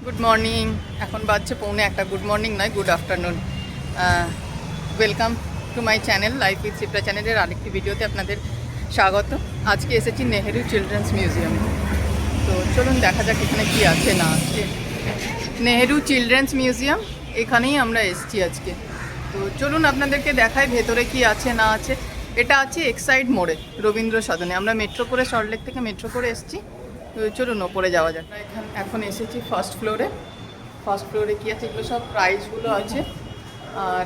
Good morning. এখন বাজছে পৌনে একটা। গুড মর্নিং নয়, good afternoon. Welcome to my channel life with Sipra চ্যানেলের আরেকটি ভিডিওতে আপনাদের স্বাগত। আজকে এসেছি নেহেরু চিলড্রেন্স মিউজিয়ামে। তো চলুন দেখা যাক এখানে কী আছে না আছে। নেহেরু চিলড্রেন্স মিউজিয়াম, এখানেই আমরা এসেছি আজকে। তো চলুন আপনাদেরকে দেখাই ভেতরে কি আছে না আছে। এটা আছে এক্সাইড মোড়ে, রবীন্দ্র সদনে। আমরা মেট্রো করে, সল্টলেক থেকে মেট্রো করে এসেছি। তো চলুন ওপরে যাওয়া যাক। এখন এসেছি ফার্স্ট ফ্লোরে। ফার্স্ট ফ্লোরে কী আছে, এগুলো সব প্রাইজগুলো আছে। আর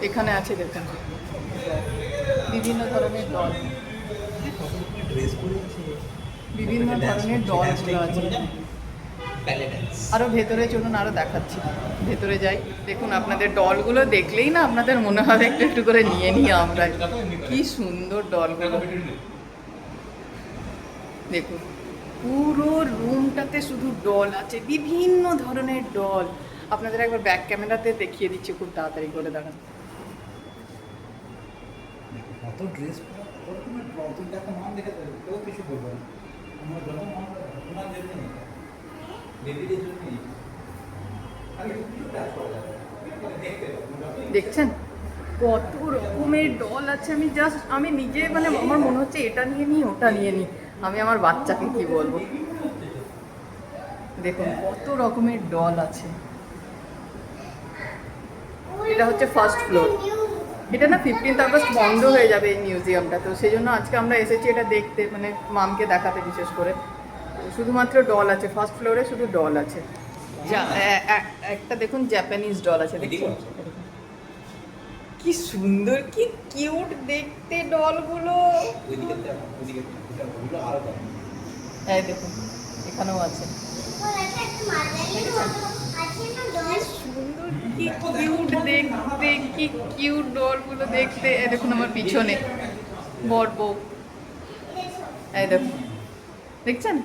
এখানে আছে দেখুন বিভিন্ন ধরনের ডল, বিভিন্ন ধরনের ডলগুলো আছে। আরও ভেতরে চলুন, আরও দেখাচ্ছি। ভেতরে যাই, দেখুন আপনাদের ডলগুলো দেখলেই না আপনাদের মনে হবে একটু একটু করে নিয়ে নিই আমরা। কি সুন্দর ডলগুলো দেখুন। পুরো রুমটাতে শুধু ডল আছে, বিভিন্ন ধরনের ডল। আপনাদের একবার ব্যাক ক্যামেরাতে দেখিয়ে দিচ্ছি খুব তাড়াতাড়ি করে, দাঁড়ান। কত ড্রেস ওরকমের প্রবলেম দেখা নাম দেখে কেউ কিছু করবে না। আমরা যত নাম ওনার জন্য বেবিদের জন্য আগে কিছু কাজ করা যাবে দেখতে দেখছেন কত রকমের ডল আছে। আমি নিজে মানে আমার মনে হচ্ছে এটা নিয়ে নিই ওটা নিয়ে নিই। আমি আমার বাচ্চাকে কি বলবো, দেখুন কত রকমের ডল আছে। এটা হচ্ছে ফার্স্ট ফ্লোর। এটা না 15th আগস্ট বন্ধ হয়ে যাবে এই মিউজিয়ামটা, তো সেই জন্য আজকে আমরা এসেছি এটা দেখতে, মানে মামকে দেখাতে বিশেষ করে। শুধুমাত্র ডল আছে ফার্স্ট ফ্লোরে, শুধু ডল আছে। একটা দেখুন জাপানিজ ডল আছে, দেখুন কি সুন্দর, কি কিউট দেখতে ডলগুলো। এই দেখুন এখানেও আছে, সুন্দর, কি কিউট দেখতে, কি কিউট ডলগুলো দেখতে। এই দেখুন আমার পিছনে বর বউ, এই দেখুন, দেখছেন।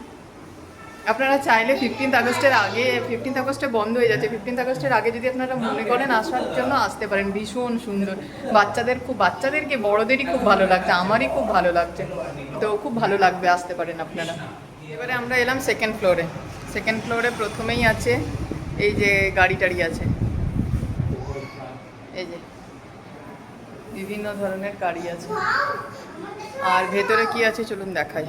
আপনারা চাইলে 15th আগস্টের আগে, 15th আগস্টে বন্ধ হয়ে যাচ্ছে, 15th আগস্টের আগে যদি আপনারা মনে করেন আসার জন্য আসতে পারেন। ভীষণ সুন্দর, বাচ্চাদেরকে বড়দেরই খুব ভালো লাগছে, আমারই খুব ভালো লাগছে। তো খুব ভালো লাগবে, আসতে পারেন আপনারা। এবারে আমরা এলাম সেকেন্ড ফ্লোরে। সেকেন্ড ফ্লোরে প্রথমেই আছে এই যে গাড়ি টাড়ি আছে, এই যে বিভিন্ন ধরনের গাড়ি আছে। আর ভেতরে কি আছে চলুন দেখাই।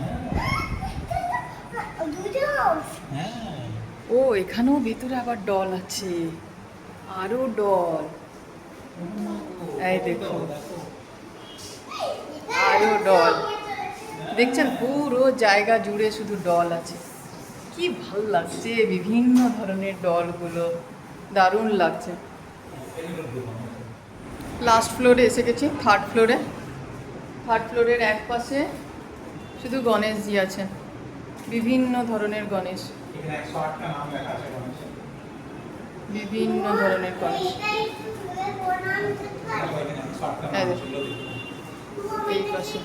ও এখানেও ভেতরে আবার ডল আছে, আরো ডল, এই দেখুন আরো ডল। দেখছেন পুরো জায়গা জুড়ে শুধু ডল আছে। কি ভাল লাগছে বিভিন্ন ধরনের ডলগুলো, দারুণ লাগছে। লাস্ট ফ্লোরে এসে গেছি, থার্ড ফ্লোরে। থার্ড ফ্লোরের এক পাশে শুধু গণেশজি আছে, বিভিন্ন ধরনের গণেশ, বিভিন্ন ধরনের গণেশ। এই পাশে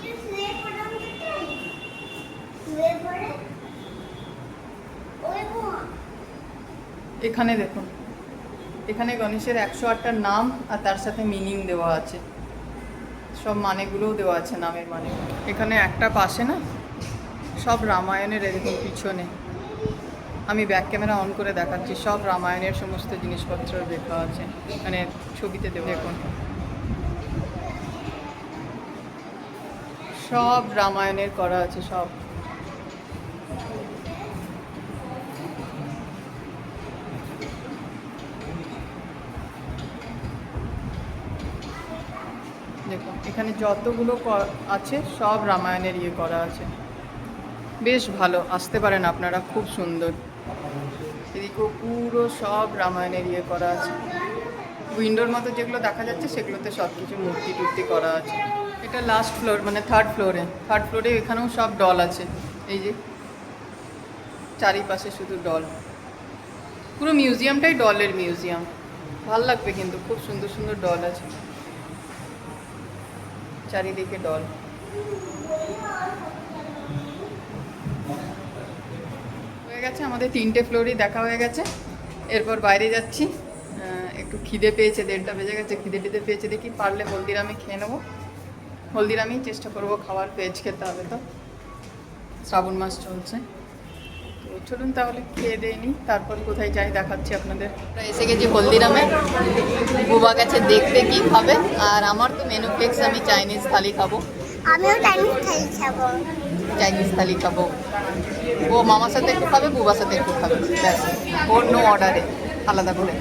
এখানে দেখুন, এখানে গণেশের 108টা নাম আর তার সাথে মিনিং দেওয়া আছে, সব মানেগুলোও দেওয়া আছে, নামের মানে। এখানে একটা পাশে না সব রামায়ণের, এরকম পিছনে আমি ব্যাক ক্যামেরা অন করে দেখাচ্ছি, সব রামায়ণের সমস্ত জিনিসপত্র দেখা আছে, মানে ছবিতে দেবো। দেখুন সব রামায়ণের করা আছে, সব। দেখুন এখানে যতগুলো আছে সব রামায়ণের ইয়ে করা আছে, বেশ ভালো। আসতে পারেন আপনারা, খুব সুন্দর। এদিকেও পুরো সব রামায়ণের ইয়ে করা আছে। উইন্ডোর মতো যেগুলো দেখা যাচ্ছে সেগুলোতে সব কিছু মূর্তি টুর্তি করা আছে। এটা লাস্ট ফ্লোর, মানে থার্ড ফ্লোরে। থার্ড ফ্লোরে এখানেও সব ডল আছে, এই যে চারিপাশে শুধু ডল। পুরো মিউজিয়ামটাই ডলের মিউজিয়াম, ভাল লাগবে কিন্তু। খুব সুন্দর সুন্দর ডল আছে চারিদিকে, ডল। হয়ে গেছে আমাদের 3টে ফ্লোরই দেখা হয়ে গেছে। এরপর বাইরে যাচ্ছি, একটু খিদে পেয়েছে, 1:30 বেজে গেছে, খিদে টিদে পেয়েছে। দেখি পারলে হলদিরামে খেয়ে নেবো, হলদিরামেই চেষ্টা করবো খাওয়ার। ভেজ খেতে হবে তো, শ্রাবণ মাস চলছে। তো চলুন তাহলে খেয়ে দেয়নি, তারপর কোথায় যাই দেখাচ্ছি আপনাদের। আমরা এসে গেছি হলদিরামে। বুবা গেছে দেখতে কি খাবে, আর আমার তো মেনু ফিক্স, আমি চাইনিজ থালি খাবো। আমিও চাইনিজ থালি খাবো। চাইনিজ থালি খাবো। ও মামার সাথে একটু খাবে, বুবার সাথে একটু খাবে, ব্যাস। ওর নো অর্ডারে, আলাদা করে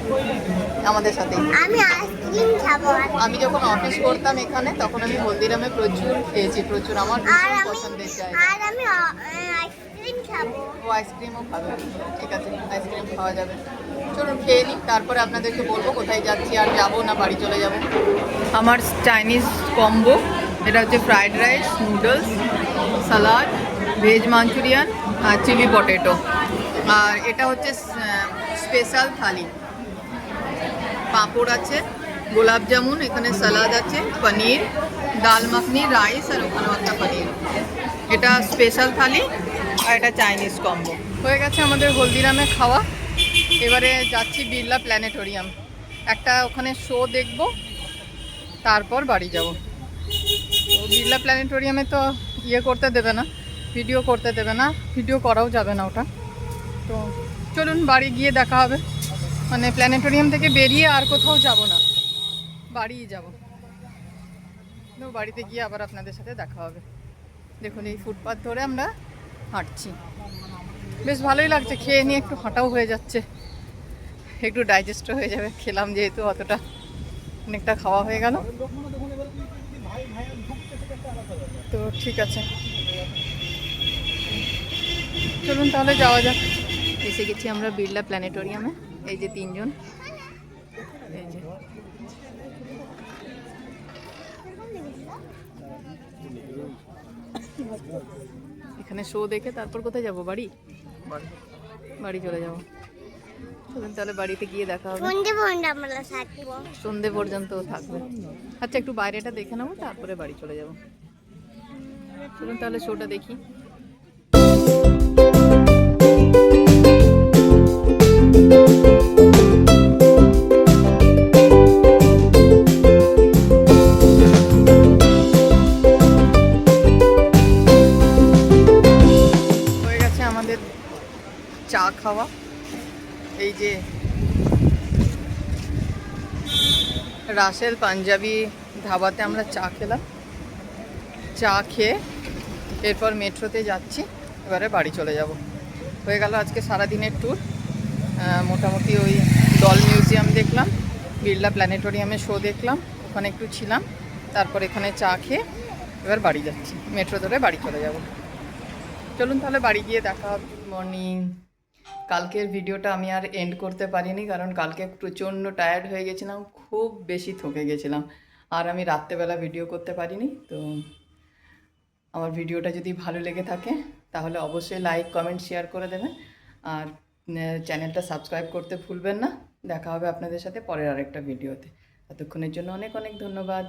আমাদের সাথে। আমি আইসক্রিম খাবো। আমি যখন অফিস করতাম এখানে, তখন আমি হলদিরামে প্রচুর খেয়েছি, প্রচুর। আমার আর ভীষণ আমি পছন্দের জায়গা। আর আমি আইসক্রিম খাবো। ও আইসক্রিমও খাবে, ঠিক আছে, আইসক্রিম খাওয়া যাবে। চলুন খেয়ে নিই, তারপরে আপনাদেরকে বলবো কোথায় যাচ্ছি, আর যাবো না বাড়ি চলে যাব। আমার চাইনিজ কম্বো, এটা হচ্ছে fried rice, noodles, salad, veg manchurian আর চিলি পটেটো। আর এটা হচ্ছে স্পেশাল থালি, পাঁপড় আছে, গোলাপ জামুন, এখানে সালাদ আছে, পনির, ডাল মাখনি, রাইস, আর ওখানেও একটা পনির। এটা স্পেশাল থালি, আর এটা চাইনিজ কম্বো। হয়ে গেছে আমাদের হলদিরামে খাওয়া। এবারে যাচ্ছি বিড়লা প্ল্যানেটোরিয়াম, একটা ওখানে শো দেখব, তারপর বাড়ি যাব। তো বিড়লা প্ল্যানেটোরিয়ামে তো করতে দেবে না, ভিডিও করতে দেবে না, ভিডিও করাও যাবে না ওটা। তো চলুন বাড়ি গিয়ে দেখা হবে। মানে প্ল্যানেটোরিয়াম থেকে বেরিয়ে আর কোথাও যাব না, বাড়িই যাব। তো বাড়িতে গিয়ে আবার আপনাদের সাথে দেখা হবে। দেখুন এই ফুটপাথ ধরে আমরা হাঁটছি, বেশ ভালোই লাগছে। খেয়ে নিয়ে একটু হাঁটাও হয়ে যাচ্ছে, একটু ডাইজেস্টও হয়ে যাবে। খেলাম যেহেতু, অতটা অনেকটা খাওয়া হয়ে গেল। তো ঠিক আছে, চলুন তাহলে যাওয়া যাক। এসে গেছি আমরা বিড়লা প্ল্যানেটোরিয়ামে। এই যে তিনজন, এই যে এখানে শো দেখে তারপর কোথায় যাব? বাড়ি, বাড়ি চলে যাব। চলুন তাহলে বাড়িতে গিয়ে দেখা হবে। সন্ধ্যে পর্যন্ত আমরা থাকবো। সন্ধে পর্যন্ত থাকবে। আচ্ছা একটু বাইরেটা দেখে নেবো, তারপরে বাড়ি চলে যাব। চলুন তাহলে শোটা দেখি। হয়ে গেছে আমাদের চা খাওয়া। এই যে রাসেল পাঞ্জাবি ধাবাতে আমরা চা খেলাম। চা খেয়ে এরপর মেট্রোতে যাচ্ছি, এবারে বাড়ি চলে যাব। হয়ে গেল আজকে সারাদিনের ট্যুর। মোটামুটি ওই ডল মিউজিয়াম দেখলাম, বিড়লা প্ল্যানেটোরিয়ামে শো দেখলাম, ওখানে একটু ছিলাম, তারপর এখানে চা খেয়ে এবার বাড়ি যাচ্ছি। মেট্রো ধরে বাড়ি চলে যাব। চলুন তাহলে বাড়ি গিয়ে দেখা হবে। Good morning. কালকের ভিডিওটা আমি আর এন্ড করতে পারিনি, কারণ কালকে প্রচণ্ড টায়ার্ড হয়ে গেছিলাম, খুব বেশি থকে গেছিলাম, আর আমি রাত্রেবেলা ভিডিও করতে পারিনি। তো আমার ভিডিওটা যদি ভালো লেগে থাকে তাহলে অবশ্যই লাইক, কমেন্ট, শেয়ার করে দেবেন, আর চ্যানেলটা সাবস্ক্রাইব করতে ভুলবেন না। দেখা হবে আপনাদের সাথে পরের আরেকটা ভিডিওতে। ততক্ষণের জন্য অনেক অনেক ধন্যবাদ।